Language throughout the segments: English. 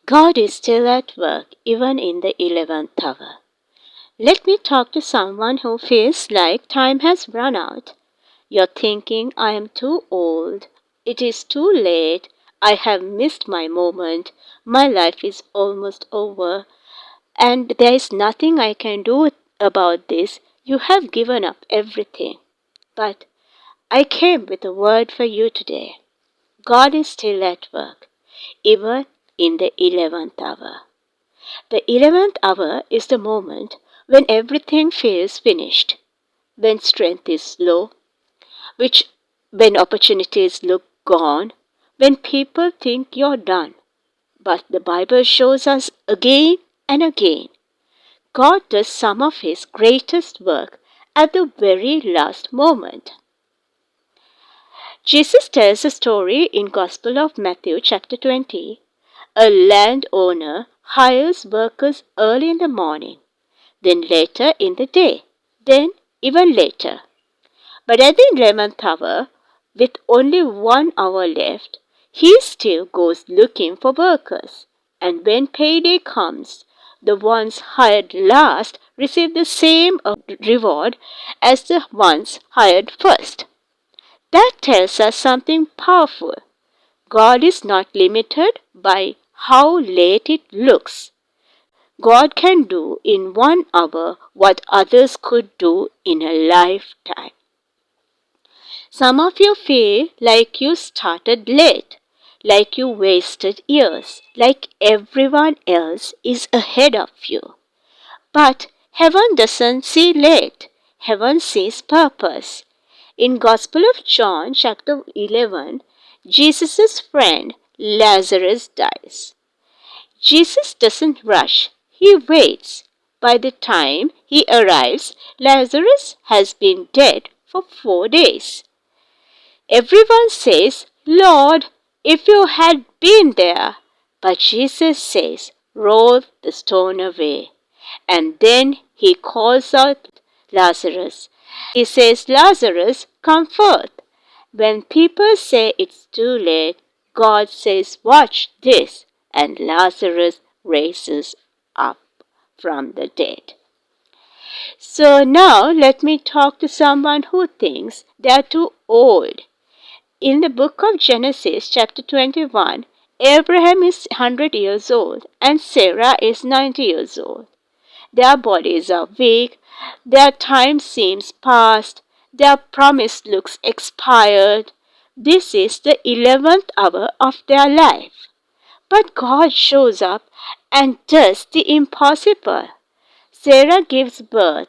God is still at work even in the 11th hour. Let me talk to someone who feels like time has run out. You're thinking, I am too old, it is too late, I have missed my moment, my life is almost over, and there is nothing I can do about this. You have given up everything. But I came with a word for you today. God is still at work, even in the 11th hour. The 11th hour is the moment when everything feels finished, when strength is low, which when opportunities look gone, when people think you're done. But the Bible shows us again and again, God does some of His greatest work at the very last moment. Jesus tells a story in Gospel of Matthew chapter 20. A landowner hires workers early in the morning, then later in the day, then even later. But at the 11th hour, with only 1 hour left, he still goes looking for workers. And when payday comes, the ones hired last receive the same reward as the ones hired first. That tells us something powerful. God is not limited by how late it looks. God can do in 1 hour what others could do in a lifetime. Some of you feel like you started late, like you wasted years, like everyone else is ahead of you. But heaven doesn't see late. Heaven sees purpose. In Gospel of John chapter 11, Jesus' friend Lazarus dies. Jesus doesn't rush. He waits. By the time he arrives, Lazarus has been dead for 4 days. Everyone says, Lord, if you had been there. But Jesus says, roll the stone away. And then he calls out Lazarus. He says, Lazarus, come forth. When people say it's too late, God says, watch this. And Lazarus raises up from the dead. So now let me talk to someone who thinks they are too old. In the book of Genesis, chapter 21, Abraham is 100 years old and Sarah is 90 years old. Their bodies are weak, their time seems past, their promise looks expired. This is the 11th hour of their life. But God shows up and does the impossible. Sarah gives birth.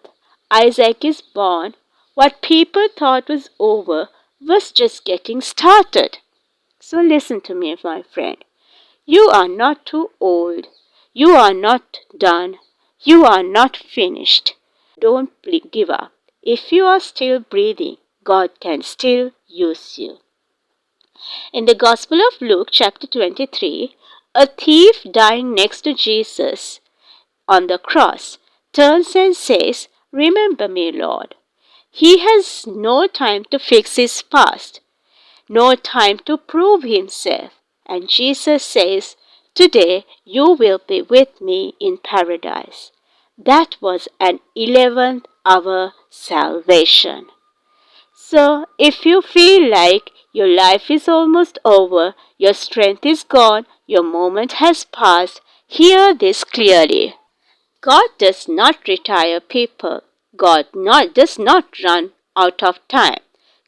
Isaac is born. What people thought was over was just getting started. So listen to me, my friend. You are not too old. You are not done. You are not finished. Don't give up. If you are still breathing, God can still use you. In the Gospel of Luke, chapter 23, a thief dying next to Jesus on the cross turns and says, remember me, Lord. He has no time to fix his past, no time to prove himself. And Jesus says, today you will be with me in paradise. That was an 11th hour salvation. So if you feel like your life is almost over, your strength is gone, your moment has passed, hear this clearly. God does not retire people. God does not run out of time.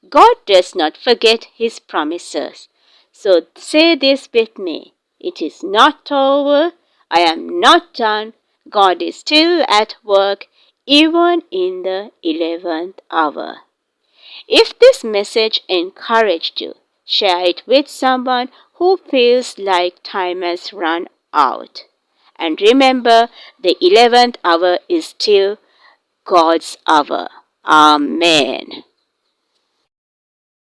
God does not forget His promises. So say this with me. It is not over. I am not done. God is still at work even in the 11th hour. If this message encouraged you, share it with someone who feels like time has run out. And remember, the 11th hour is still God's hour. Amen.